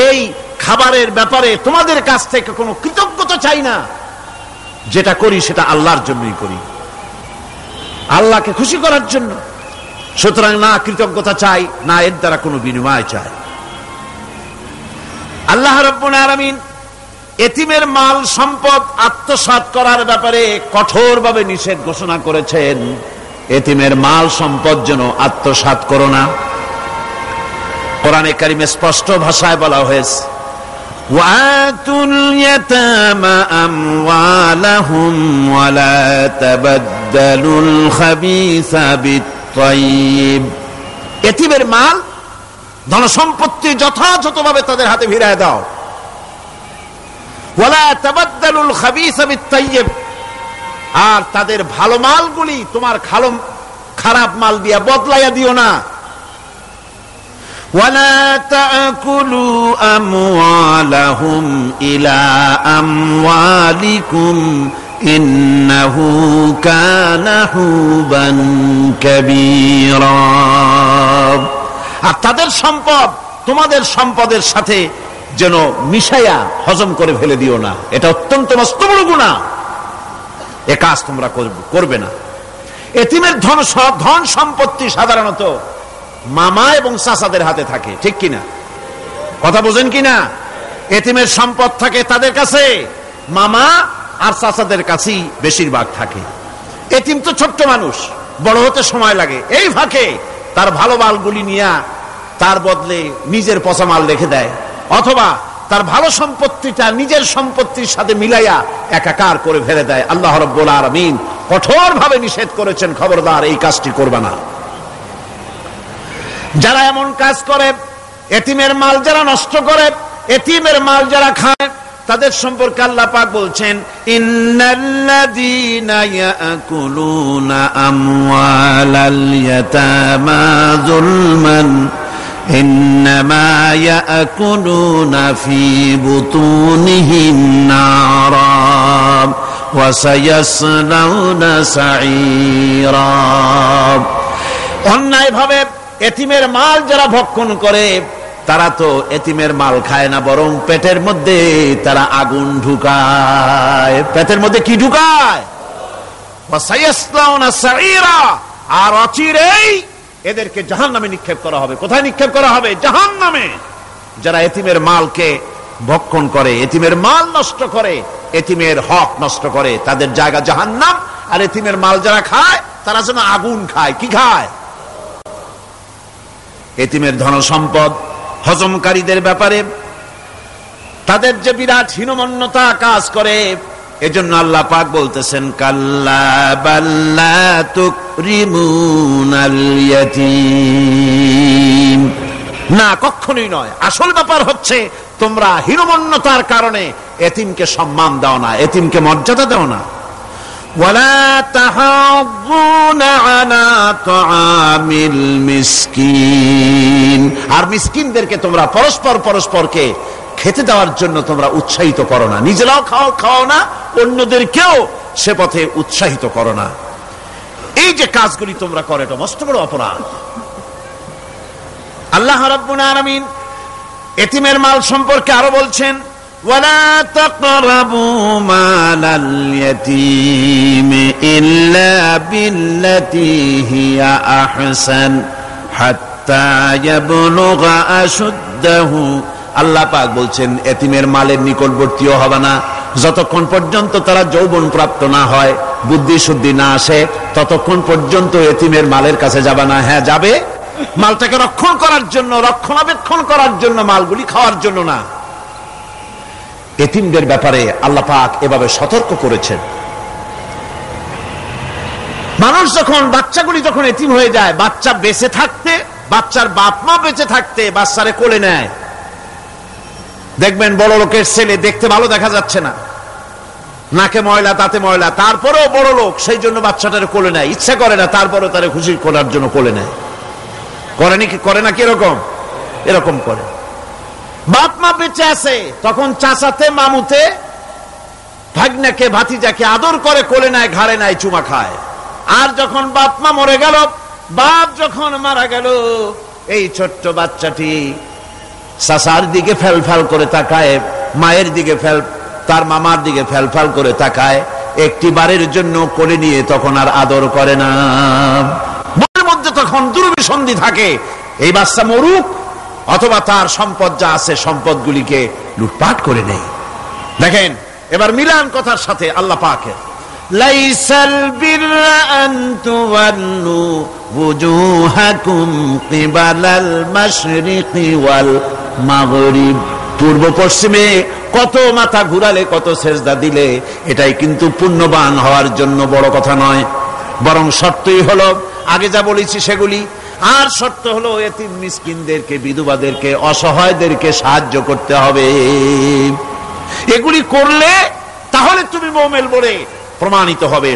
এই খাবারের ব্যাপারে তোমাদের কাছ থেকে কোনো কৃতজ্ঞতা চাই না। যেটা করি সেটা আল্লাহর জন্যই করি, আল্লাহকে খুশি করার জন্য। সুতরাং না কৃতজ্ঞতা চাই, না এর দ্বারা কোনো বিনিময় চাই। আল্লাহ রাব্বুল আলামিন এতিমের মাল সম্পদ আত্মসাৎ করার ব্যাপারে কঠোরভাবে নিষেধ ঘোষণা করেছেন। এতিমের মাল সম্পদ যেন আত্মসাৎ করো না। কোরআনে কারিমে স্পষ্ট ভাষায় বলা হয়েছে ওয়াতুল ইয়াতামা আমওয়ালাহুম ওয়া লা তাবাদদালুল খাবিসা বিত-তাইয়্যিব। এতিমের মাল ধন সম্পত্তি যথাযথভাবে তাদের হাতে ফিরিয়ে দাও। ওয়া লা তাবাদদালুল খাবিসা বিত-তাইয়্যিব। আর তাদের ভালো মালগুলি তোমার খারাপ মাল দিয়া বদলাইয়া দিও না। ولا تأكلوا أموالهم إلى أموالكم إنه كان حوبا كبيرا। আর তাদের সম্পদ তোমাদের সম্পদের সাথে যেন মিশাইয়া হজম করে ফেলে দিও না। এটা অত্যন্ত মস্ত বড় গুনাহ। এ কাজ তোমরা করবে না। এতিমের ধন সম্পত্তি সাধারণত মামা এবং চাচাদের হাতে থাকে, ঠিক কিনা? কথা বোঝেন কিনা? এতিমের সম্পদ থাকে তাদের কাছে, মামা আর চাচাদের কাছেই বেশিরভাগ থাকে। এতিম তো ছোট্ট মানুষ, বড় হতে সময় লাগে। এই ফাঁকে তার ভালো মালগুলি নিয়ে তার বদলে নিজের পচা মাল রেখে দেয়, অথবা তার ভালো সম্পত্তিটা নিজের সম্পত্তির সাথে মিলাইয়া একাকার করে ফেলে দেয়। আল্লাহ রাব্বুল আলামিন কঠোরভাবে নিষেধ করেছেন, খবরদার এই কাজটি করবে না। যারা এমন কাজ করে, এতিমের মাল যারা নষ্ট করে, এতিমের মাল যারা খায়, তাদের সম্পর্কে আল্লাহ পাক বলছেন ইন্নাল্লাযীনা ইয়াকুলুনা আমওয়ালাল ইয়াতামা যুলমান ইন্নামা ইয়াকুলুনা ফি বুতুনিহিম নারা ওয়া সায়াসলাউনা সাঈরা। অন্যায়ভাবে এতিমের মাল যারা ভক্ষণ করে তারা তো এতিমের মাল খায় না, বরং পেটের মধ্যে তারা আগুন ঢুকায়। পেটের মধ্যে কি ঢুকায়? আর অচিরেই এদেরকে জাহান্নামে নিক্ষেপ করা হবে। কোথায় নিক্ষেপ করা হবে? জাহান্নামে। যারা এতিমের মালকে ভক্ষণ করে, এতিমের মাল নষ্ট করে, এতিমের হক নষ্ট করে, তাদের জায়গা জাহান্নাম। আর এতিমের মাল যারা খায় তারা যেন আগুন খায়। কি খায়? এতিমের ধন সম্পদ হজমকারীদের ব্যাপারে তাদের যে বিরাট হীনমন্যতা কাজ করে, এজন্য আল্লাহ পাক বলতেছেন কাল্লা বাল্লা তুকরিমুনাল ইয়াতীম, না কখনোই নয়। আসল ব্যাপার হচ্ছে তোমরা হীনমন্যতার কারণে এতিমকে সম্মান দাও না, এতিমকে মর্যাদা দাও না। ওয়ালা তাহাজ্জুনা আলা তুআমিল মিসকিন, আর মিসকিনদেরকে তোমরা পরস্পরকে খেতে দেওয়ার জন্য তোমরা উৎসাহিত করো না, নিজেরাও খাও না, অন্যদেরকেও সে পথে উৎসাহিত করো না। এই যে কাজগুলি তোমরা করো, এটা মস্ত বড় অপরাধ। আল্লাহ রাব্বুল আলামিন এতিমের মাল সম্পর্কে আরো বলছেন ওয়ালা তাকরাবু মালাল ইয়াতীম ইল্লা বিল্লাতী হিয়া আহসান হাত্তা ইয়াবলুগা আশুদ্দাহু। আল্লাহ পাক বলছেন এতিমের মালের নিকটবর্তীও হবে না যতক্ষণ পর্যন্ত তারা যৌবন প্রাপ্ত না হয়, বুদ্ধি শুদ্ধি না আসে, ততক্ষণ পর্যন্ত এতিমের মালের কাছে যাবে না। হ্যাঁ যাবে, মালটাকে রক্ষণ করার জন্য, রক্ষণাবেক্ষণ করার জন্য, মালগুলি খাওয়ার জন্য না। এতিমদের ব্যাপারে আল্লাহ পাক এভাবে সতর্ক করেছেন। মানুষ যখন, বাচ্চাগুলি যখন এতিম হয়ে যায়, বাচ্চা বেঁচে থাকতে, বাচ্চার বাপ মা বেঁচে থাকতে বাচ্চারে কোলে নেয়। দেখবেন বড় লোকের ছেলে দেখতে ভালো দেখা যাচ্ছে না, নাকে ময়লা তাতে ময়লা, তারপরেও বড় লোক, সেই জন্য বাচ্চাটারে কোলে নেয়, ইচ্ছা করে না, তারপরেও তারে খুশি করার জন্য কোলে নেয়। করে না কি এরকম করে। বাপ মা বেঁচে আছে তখন চাচাতে মামুতে ভাগ্নাকে ভাতিজাকে আদর করে কোলে নেয়, ঘাড়ে নেয়, চুমা খায়। আর যখন বাপ মা মরে গেল, বাপ যখন মারা গেল, এই ছোট্ট বাচ্চাটি চাচার দিকে ফেলফাল করে তাকায়, মায়ের দিকে তার মামার দিকে ফেলফাল করে তাকায়, একটি বারের জন্য কোলে নিয়ে তখন আর আদর করে না। মনের মধ্যে তখন দুর্বিসন্ধি থাকে, এই বাচ্চা মরুক অথবা তার সম্পদ যা আছে সম্পদগুলিকে লুটপাট করে নেই। দেখেন এবার মিলান কথার সাথে আল্লাহ পাকের লাইসাল বিররা আন তুওয়াল্লু ওয়ুজুহাকুম কিবালাল মাশরিকি ওয়াল মাগরিব। পূর্ব পশ্চিমে কত মাথা ঘুরালে, কত সেজদা দিলে, এটাই কিন্তু পুণ্যবান হওয়ার জন্য বড় কথা নয়, বরং শর্তই হলো আগে যা বলেছি সেগুলি। আর শর্ত হলো এতিম মিসকিনদেরকে, বিধবাদেরকে, অসহায়দেরকে সাহায্য করতে হবে। এগুলি করলে তাহলে তুমি মুমিন বলে প্রমাণিত হবে,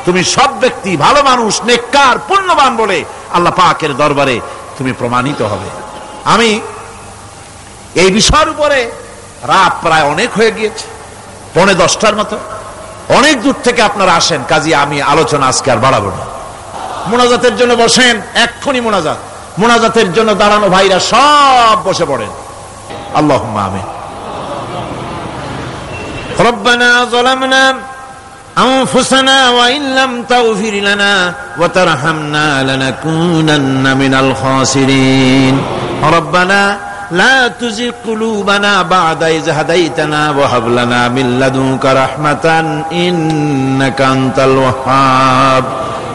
তুমি সব ব্যক্তি ভালো মানুষ, নেককার, পুণ্যবান বলে আল্লাহ পাকের দরবারে তুমি প্রমাণিত হবে। আমি এই বিষয়ের উপরে রাত প্রায় অনেক হয়ে গিয়েছে, 9:45 মতো, অনেক দূর থেকে আপনারা আসেন, কাজী আমি আলোচনা আজকে আর বাড়াবো না। মোনাজাতের জন্য বসেন, এক্ষুনি মোনাজাতের জন্য দাঁড়ানো ভাইরা সব বসে পড়েন। আল্লাহুম্মা আমিন। রব্বানা যালামনা আনফুসানা ওয়া ইন লাম তাগফির লানা ওয়া তারহামনা লানাকুনান্না মিনাল খাসিরিন। রব্বানা লা তুযিগ কুলুবানা বা'দা ইয হাদাইতানা ওয়া হাব লানা মিন লাদুনকা রাহমাতান ইন্নাকা আনতাল ওয়াহ্হাব।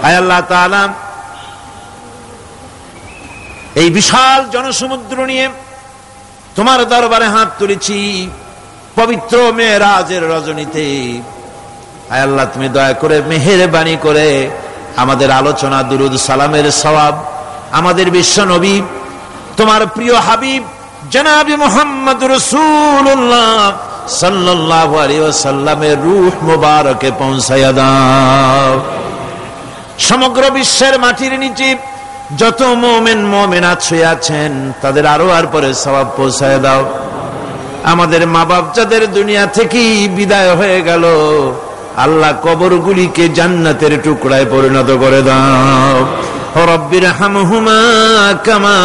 আয় আল্লাহ তাআলা, এই বিশাল জনসমুদ্র নিয়ে তোমার দরবারে হাত তুলেছি পবিত্র মেরাজের রজনীতে। আয় আল্লাহ, তুমি দয়া করে মেহেরবানি করে আমাদের আলোচনা, দুরুদ সালামের সওয়াব আমাদের বিশ্ব নবী, তোমার প্রিয় হাবিব জনাবে মুহাম্মদ রাসূলুল্লাহ সাল্লাল্লাহু আলাইহি ওয়াসাল্লামের রূহ মুবারকে পৌঁছায়া দাও। সমগ্র বিশ্বের মাটির নিচে যত মুমিন মুমিনাত শুয়ে আছেন তাদের আরো আর পরে সওয়াব পৌঁছায় দাও। আমাদের মা বাপ যাদের দুনিয়া থেকে বিদায় হয়ে গেল, আল্লাহ কবরগুলিকে জান্নাতের টুকরায় পরিণত করে দাও। রব্বির হামহুমা কামা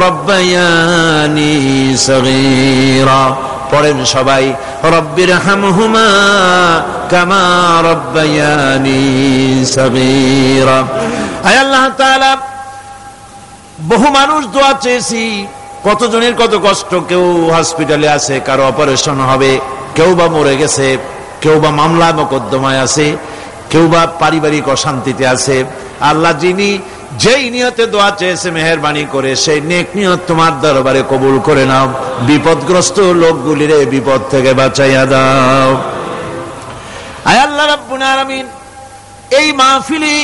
রব্বায়ানি সগীরা। পড়েন সবাই, রব্বির হামহুমা কামা রব্বায়ানি সগীরা। আয় আল্লাহ তাআলা, বহু মানুষ দোয়া চেয়েছি, কতজনের কত কষ্ট, কেউ হসপিটালে আছে, কারো অপারেশন হবে, কেউ বা মরে গেছে, কেউ বা মামলা মোকদ্দমায় আছে, কেউ বা পারিবারিক অশান্তিতে আছে। আল্লাহ, যিনি যেই নিয়তে দোয়া চেয়েছে মেহেরবানি করে সেই নেক নিয়ত তোমার দরবারে কবুল করে নাও। বিপদগ্রস্ত লোকগুলিরে বিপদ থেকে বাঁচাইয়া দাও। আয় আল্লাহ রাব্বুল আলামিন, এই মাহফিলে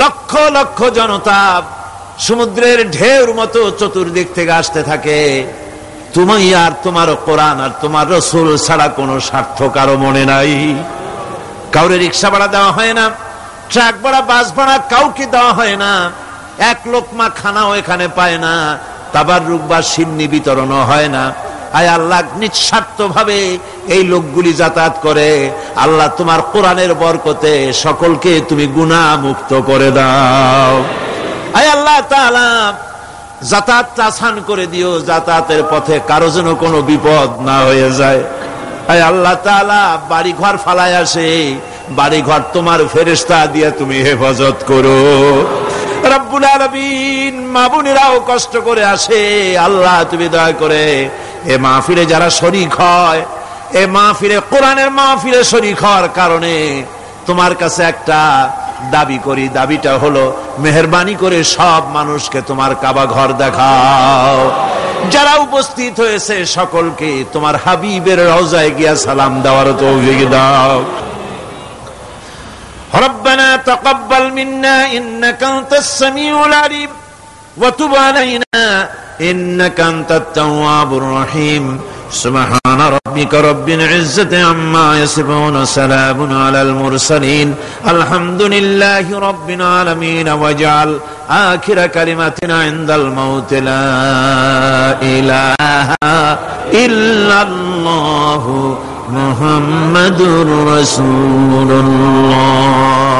লক্ষ লক্ষ জনতা সমুদ্রের ঢেউর মতো চতুর্দিক থেকে আসতে থাকে। তুমি আর তোমার কোরআন আর তোমার রাসূল ছাড়া কোনো স্বার্থ কারো মনে নাই। কাউরে রিক্সা ভাড়া দেওয়া হয় না, ট্রাক ভাড়া, বাস ভাড়া কাউকে দেওয়া হয় না। এক লোকমা খানাও এখানে পায় না, তাবাররুক বা সিন্নি বিতরণও হয় না। আয় আল্লাহ, নিঃস্বার্থ ভাবে এই লোকগুলি যাতায়াত করে। আল্লাহ, তোমার কোরআনের বরকতে সকলকে তুমি গুনাহ মুক্ত করে দাও। আয় আল্লাহ তাআলা, যাতায়াত আসান করে দিও, যাতায়াতের পথে কারো যেন কোনো বিপদ না হয়ে যায়। আয় আল্লাহ তাআলা, বাড়ি ঘর ফালায় আসে, বাড়ি ঘর তোমার ফেরেশতা দিয়ে তুমি হেফাজত করো। রব্বুল আলামিন, মা বোনেরাও কষ্ট করে আসে, আল্লাহ তুমি দয়া করে এ মাহফিলে যারা শরীক হয়, এ মাহফিলে কোরআনের মাহফিলে শরীক হওয়ার কারণে তোমার কাছে একটা দাবি করি। দাবিটা হলো, মেহেরবানি করে সব মানুষকে তোমার কাবা ঘর দেখাও। যারা উপস্থিত হয়েছে সকলকে তোমার হাবিবের রওজায় গিয়া সালাম দেওয়ার তৌফিক দাও। ربنا تقبل منا إنك أنت السميع العليم وتب علينا إنك أنت التواب الرحيم سبحان ربك رب العزة عما يصفون سلام على المرسلين الحمد لله رب العالمين واجعل آخر كلمتنا عند الموت لا إله إلا الله محمد رسول الله